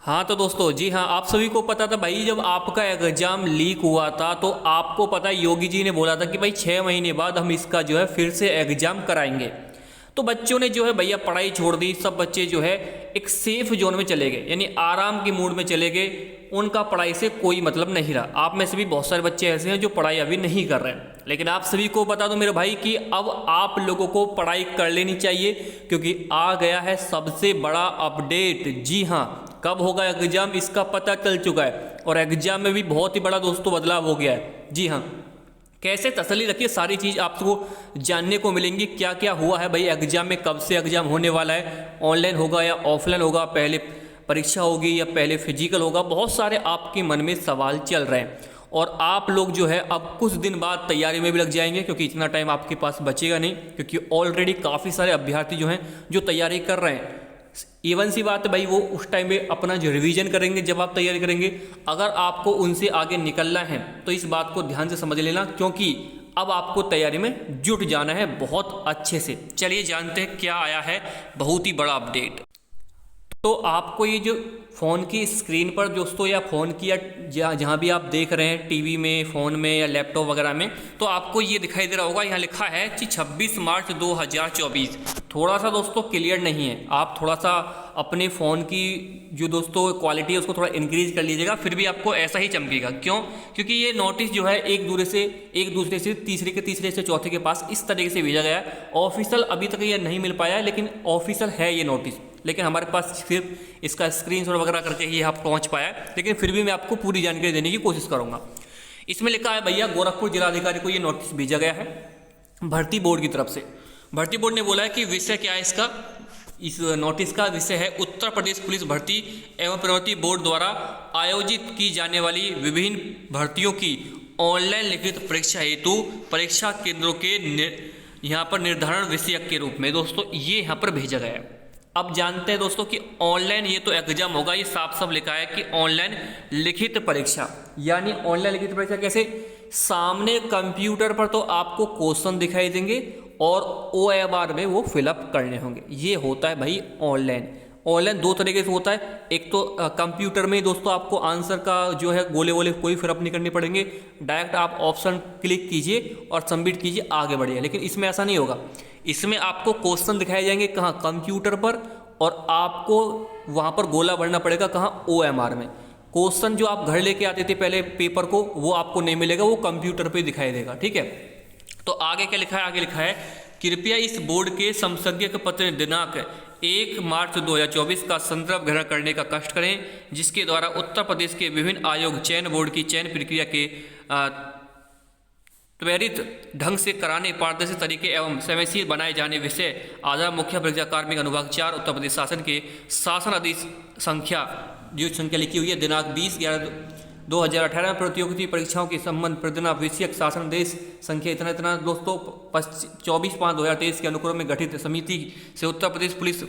हाँ तो दोस्तों, जी हाँ, आप सभी को पता था भाई, जब आपका एग्जाम लीक हुआ था तो आपको पता है योगी जी ने बोला था कि भाई 6 महीने बाद हम इसका जो है फिर से एग्जाम कराएंगे। तो बच्चों ने जो है भैया पढ़ाई छोड़ दी, सब बच्चे जो है एक सेफ जोन में चले गए, यानी आराम के मूड में चले गए। उनका पढ़ाई से कोई मतलब नहीं रहा। आप में से भी बहुत सारे बच्चे ऐसे हैं जो पढ़ाई अभी नहीं कर रहे हैं। लेकिन आप सभी को बता दो मेरे भाई कि अब आप लोगों को पढ़ाई कर लेनी चाहिए, क्योंकि आ गया है सबसे बड़ा अपडेट। जी हाँ, कब होगा एग्जाम इसका पता चल चुका है, और एग्जाम में भी बहुत ही बड़ा दोस्तों बदलाव हो गया है। जी हाँ, कैसे तसल्ली रखिए, सारी चीज़ आपको जानने को मिलेंगी। क्या क्या हुआ है भाई एग्जाम में, कब से एग्जाम होने वाला है, ऑनलाइन होगा या ऑफलाइन होगा, पहले परीक्षा होगी या पहले फिजिकल होगा। बहुत सारे आपके मन में सवाल चल रहे हैं, और आप लोग जो है अब कुछ दिन बाद तैयारी में भी लग जाएंगे, क्योंकि इतना टाइम आपके पास बचेगा नहीं, क्योंकि ऑलरेडी काफ़ी सारे अभ्यर्थी जो हैं जो तैयारी कर रहे हैं। इवन सी बात है भाई, वो उस टाइम में अपना जो रिवीजन करेंगे जब आप तैयारी करेंगे। अगर आपको उनसे आगे निकलना है तो इस बात को ध्यान से समझ लेना, क्योंकि अब आपको तैयारी में जुट जाना है बहुत अच्छे से। चलिए जानते हैं क्या आया है बहुत ही बड़ा अपडेट। तो आपको ये जो फ़ोन की स्क्रीन पर दोस्तों, या फ़ोन की, या जहाँ भी आप देख रहे हैं टीवी में, फ़ोन में या लैपटॉप वगैरह में, तो आपको ये दिखाई दे रहा होगा, यहाँ लिखा है कि 26 मार्च 2024। थोड़ा सा दोस्तों क्लियर नहीं है, आप थोड़ा सा अपने फ़ोन की जो दोस्तों क्वालिटी है उसको थोड़ा इंक्रीज कर लीजिएगा, फिर भी आपको ऐसा ही चमकेगा। क्यों? क्योंकि ये नोटिस जो है एक दूसरे से तीसरे से चौथे के पास इस तरीके से भेजा गया है। ऑफिशियल अभी तक ये नहीं मिल पाया है, लेकिन ऑफिशियल है ये नोटिस। लेकिन हमारे पास सिर्फ इसका स्क्रीनशॉट वगैरह करके ही आप पहुंच पाया है, लेकिन फिर भी मैं आपको पूरी जानकारी देने की कोशिश करूंगा। इसमें लिखा है भैया, गोरखपुर जिलाधिकारी को ये नोटिस भेजा गया है भर्ती बोर्ड की तरफ से। भर्ती बोर्ड ने बोला है कि विषय क्या है इसका, इस नोटिस का विषय है उत्तर प्रदेश पुलिस भर्ती एवं प्रोन्नति बोर्ड द्वारा आयोजित की जाने वाली विभिन्न भर्तियों की ऑनलाइन लिखित परीक्षा हेतु परीक्षा केंद्रों के यहाँ पर निर्धारण विषयक के रूप में दोस्तों ये यहाँ पर भेजा गया है। अब जानते हैं दोस्तों कि ऑनलाइन ये तो एग्जाम होगा, ये साफ साफ लिखा है कि ऑनलाइन लिखित परीक्षा। यानी ऑनलाइन लिखित परीक्षा कैसे? सामने कंप्यूटर पर तो आपको क्वेश्चन दिखाई देंगे और OMR में वो फिलअप करने होंगे। ये होता है भाई ऑनलाइन। ऑनलाइन दो तरीके से होता है, एक तो कंप्यूटर में दोस्तों आपको आंसर का जो है गोले वोले कोई फिलअप नहीं करने पड़ेंगे, डायरेक्ट आप ऑप्शन क्लिक कीजिए और सबमिट कीजिए, आगे बढ़िए। लेकिन इसमें ऐसा नहीं होगा, इसमें आपको क्वेश्चन दिखाए जाएंगे कहाँ? कंप्यूटर पर, और आपको वहाँ पर गोला भरना पड़ेगा कहाँ? OMR में। क्वेश्चन जो आप घर लेके आते थे पहले पेपर को, वो आपको नहीं मिलेगा, वो कंप्यूटर पे दिखाई देगा। ठीक है, तो आगे क्या लिखा है? आगे लिखा है, कृपया इस बोर्ड के संसदीय पत्र दिनांक 1 मार्च 2024 का संदर्भ ग्रहण करने का कष्ट करें, जिसके द्वारा उत्तर प्रदेश के विभिन्न आयोग चयन बोर्ड की चयन प्रक्रिया के त्वरित ढंग से कराने, पारदर्शी तरीके एवं समयशील बनाए जाने विषय आधार मुख्य परीक्षा कार्मिक अनुभाग 4 उत्तर प्रदेश शासन के शासन आदेश संख्या, जो संख्या लिखी हुई है दिनांक 20/11/2018 में प्रतियोगिता परीक्षाओं के संबंध प्रतिदिन विषयक शासन आदेश संख्या इतना दोस्तों 24/5/2023 के अनुक्रम में गठित समिति से उत्तर प्रदेश पुलिस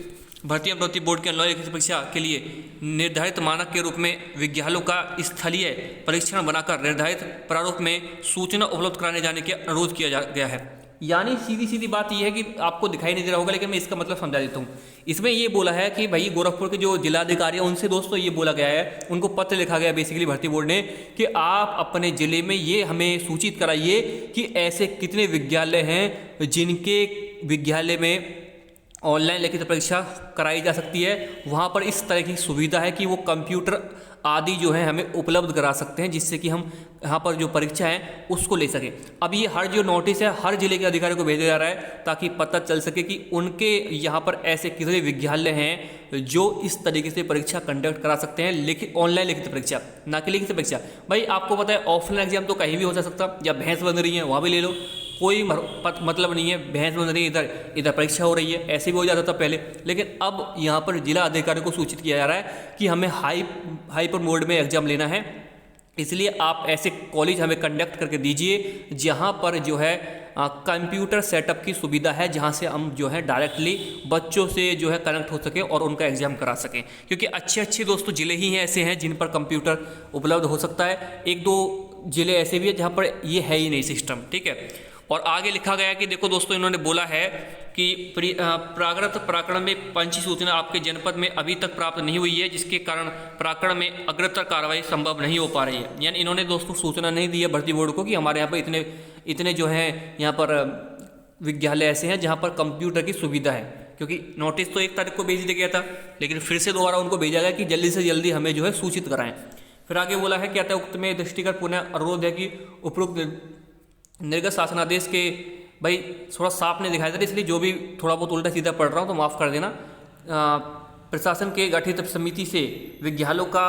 भर्ती एवं प्रोन्नति बोर्ड के ऑनलाइन लिखित परीक्षा के लिए निर्धारित मानक के रूप में विद्यालयों का स्थलीय परीक्षण बनाकर निर्धारित प्रारूप में सूचना उपलब्ध कराने जाने के अनुरोध किया गया है। यानी सीधी सीधी बात यह है कि आपको दिखाई नहीं दे रहा होगा, लेकिन मैं इसका मतलब समझा देता हूँ। इसमें ये बोला है कि भाई गोरखपुर के जो जिलाधिकारी हैं उनसे दोस्तों ये बोला गया है, उनको पत्र लिखा गया बेसिकली भर्ती बोर्ड ने, कि आप अपने ज़िले में ये हमें सूचित कराइए कि ऐसे कितने विद्यालय हैं जिनके विद्यालय में ऑनलाइन लिखित परीक्षा कराई जा सकती है। वहाँ पर इस तरह की सुविधा है कि वो कंप्यूटर आदि जो है हमें उपलब्ध करा सकते हैं, जिससे कि हम यहाँ पर जो परीक्षा है उसको ले सकें। अब ये हर जो नोटिस है हर जिले के अधिकारियों को भेजा जा रहा है, ताकि पता चल सके कि उनके यहाँ पर ऐसे कितने विद्यालय हैं जो इस तरीके से परीक्षा कंडक्ट करा सकते हैं, ऑनलाइन लिखित परीक्षा, ना कि लिखित परीक्षा। भाई आपको पता है ऑफलाइन एग्जाम तो कहीं भी हो जा सकता, या भैंस बन रही है वहाँ भी ले लो, कोई मतलब नहीं है। भैंस बन रही है, इधर परीक्षा हो रही है, ऐसे भी हो जाता था पहले। लेकिन अब यहाँ पर जिला अधिकारियों को सूचित किया जा रहा है कि हमें हाइपर मोड में एग्जाम लेना है, इसलिए आप ऐसे कॉलेज हमें कंडक्ट करके दीजिए जहाँ पर जो है कंप्यूटर सेटअप की सुविधा है, जहाँ से हम जो है डायरेक्टली बच्चों से जो है कनेक्ट हो सके और उनका एग्जाम करा सकें। क्योंकि अच्छे दोस्तों ज़िले ही हैं ऐसे हैं जिन पर कंप्यूटर उपलब्ध हो सकता है, 1-2 ज़िले ऐसे भी हैं जहाँ पर ये है ही नहीं सिस्टम। ठीक है, और आगे लिखा गया कि देखो दोस्तों, इन्होंने बोला है कि प्राकृत प्रकरण में पंची सूचना आपके जनपद में अभी तक प्राप्त नहीं हुई है, जिसके कारण प्रकरण में अग्रतर कार्रवाई संभव नहीं हो पा रही है। यानी इन्होंने दोस्तों सूचना नहीं दी है भर्ती बोर्ड को कि हमारे यहाँ पर इतने जो है यहाँ पर विद्यालय ऐसे हैं जहाँ पर कंप्यूटर की सुविधा है, क्योंकि नोटिस तो 1 तारीख को भेज दिया गया था, लेकिन फिर से दोबारा उनको भेजा गया कि जल्दी से जल्दी हमें जो है सूचित कराएं। फिर आगे बोला है क्या था, उक्त में दृष्टिगत पुनः अनुरोध है कि उपरोक्त निर्गत शासनादेश के, भाई थोड़ा साफ नहीं दिखाई दे रहा, इसलिए जो भी थोड़ा बहुत उल्टा सीधा पढ़ रहा हूँ तो माफ़ कर देना। प्रशासन के गठित समिति से विद्यालयों का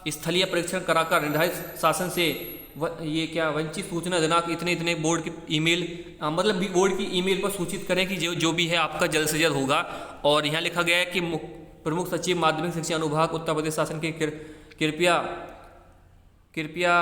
स्थलीय परीक्षण कराकर निर्धारित शासन से ये क्या वंचित सूचना दिनांक इतने बोर्ड की ईमेल, मतलब बोर्ड की ईमेल पर सूचित करें कि जो भी है आपका जल्द से जल्द होगा। और यहाँ लिखा गया है कि प्रमुख सचिव माध्यमिक शिक्षा अनुभाग उत्तर प्रदेश शासन के कृपया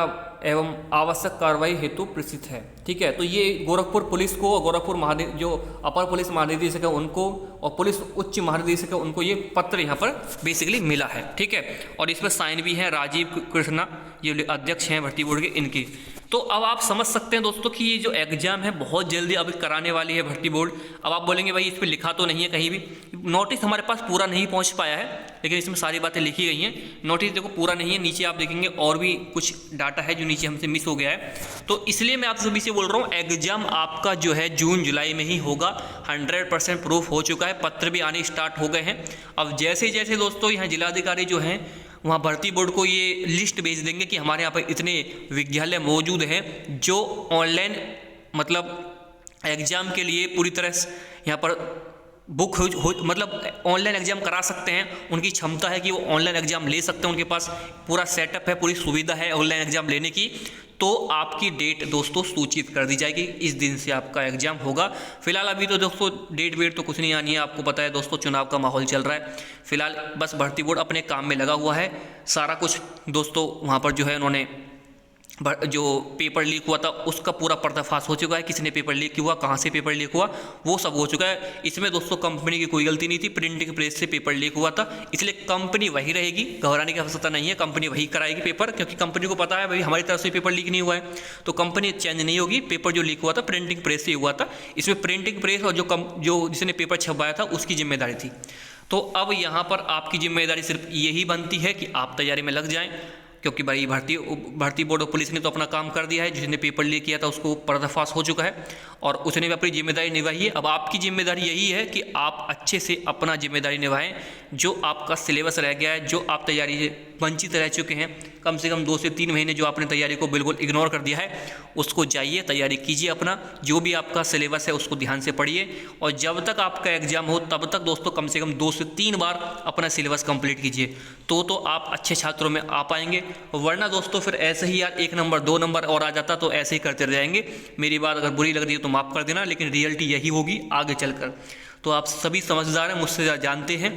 एवं आवश्यक कार्रवाई हेतु प्रेषित है। ठीक है, तो ये गोरखपुर पुलिस को, गोरखपुर जो अपर पुलिस महानिदेशक है उनको और पुलिस उच्च महानिदेशक है उनको ये पत्र यहाँ पर बेसिकली मिला है। ठीक है, और इस पर साइन भी है राजीव कृष्णा, ये अध्यक्ष हैं भर्ती बोर्ड के, इनकी। तो अब आप समझ सकते हैं दोस्तों कि ये जो एग्जाम है बहुत जल्दी अब कराने वाली है भर्ती बोर्ड। अब आप बोलेंगे भाई इस पर लिखा तो नहीं है कहीं भी, नोटिस हमारे पास पूरा नहीं पहुंच पाया है, लेकिन इसमें सारी बातें लिखी गई हैं। नोटिस देखो पूरा नहीं है, नीचे आप देखेंगे और भी कुछ डाटा है जो नीचे हमसे मिस हो गया है। तो इसलिए मैं आप सभी से बोल रहा हूँ एग्जाम आपका जो है जून जुलाई में ही होगा, 100% प्रूफ हो चुका है, पत्र भी आने स्टार्ट हो गए हैं। अब जैसे जैसे दोस्तों यहाँ जिलाधिकारी जो हैं वहाँ भर्ती बोर्ड को ये लिस्ट भेज देंगे कि हमारे यहाँ पर इतने विद्यालय मौजूद हैं जो ऑनलाइन मतलब एग्ज़ाम के लिए पूरी तरह यहाँ पर बुक हो मतलब ऑनलाइन एग्जाम करा सकते हैं, उनकी क्षमता है कि वो ऑनलाइन एग्जाम ले सकते हैं, उनके पास पूरा सेटअप है, पूरी सुविधा है ऑनलाइन एग्जाम लेने की। तो आपकी डेट दोस्तों सूचित कर दी जाएगी, इस दिन से आपका एग्जाम होगा। फिलहाल अभी तो दोस्तों डेट वेट तो कुछ नहीं आनी है, आपको पता है दोस्तों चुनाव का माहौल चल रहा है। फिलहाल बस भर्ती बोर्ड अपने काम में लगा हुआ है, सारा कुछ दोस्तों वहाँ पर जो है उन्होंने जो पेपर लीक हुआ था उसका पूरा पर्दाफाश हो चुका है, किसने पेपर लीक हुआ, कहाँ से पेपर लीक हुआ, वो सब हो चुका है। इसमें दोस्तों कंपनी की कोई गलती नहीं थी, प्रिंटिंग प्रेस से पेपर लीक हुआ था, इसलिए कंपनी वही रहेगी, घबराने की आवश्यकता नहीं है, कंपनी वही कराएगी पेपर, क्योंकि कंपनी को पता है भाई हमारी तरफ से पेपर लीक नहीं हुआ है, तो कंपनी चेंज नहीं होगी। पेपर जो लीक हुआ था प्रिंटिंग प्रेस से हुआ था, इसमें प्रिंटिंग प्रेस और जो जिसने पेपर छपवाया था उसकी जिम्मेदारी थी। तो अब यहाँ पर आपकी जिम्मेदारी सिर्फ यही बनती है कि आप तैयारी में लग जाएं, क्योंकि भाई भर्ती बोर्ड और पुलिस ने तो अपना काम कर दिया है, जिसने पेपर लीक किया था उसको पर्दाफाश हो चुका है और उसने भी अपनी जिम्मेदारी निभाई है। अब आपकी जिम्मेदारी यही है कि आप अच्छे से अपना जिम्मेदारी निभाएं, जो आपका सिलेबस रह गया है, जो आप तैयारी से वंचित रह चुके हैं, कम से कम 2 से 3 महीने जो आपने तैयारी को बिल्कुल इग्नोर कर दिया है, उसको जाइए तैयारी कीजिए, अपना जो भी आपका सिलेबस है उसको ध्यान से पढ़िए। और जब तक आपका एग्जाम हो तब तक दोस्तों कम से कम 2 से 3 बार अपना सिलेबस कंप्लीट कीजिए, तो आप अच्छे छात्रों में आ पाएंगे। वरना दोस्तों फिर ऐसे ही यार 1 नंबर 2 नंबर और आ जाता तो ऐसे ही करते रह जाएंगे। मेरी बात अगर बुरी लग रही है तो माफ़ कर देना, लेकिन रियलिटी यही होगी आगे चलकर। तो आप सभी समझदार हैं, मुझसे जानते हैं,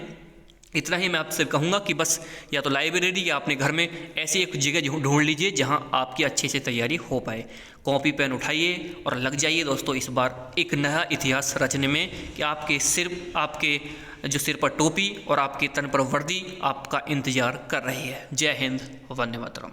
इतना ही मैं आपसे कहूँगा कि बस या तो लाइब्रेरी या अपने घर में ऐसी एक जगह ढूंढ लीजिए जहाँ आपकी अच्छे से तैयारी हो पाए। कॉपी पेन उठाइए और लग जाइए दोस्तों इस बार एक नया इतिहास रचने में, कि आपके जो सिर पर टोपी और आपके तन पर वर्दी आपका इंतजार कर रही है। जय हिंद, वंदे मातरम।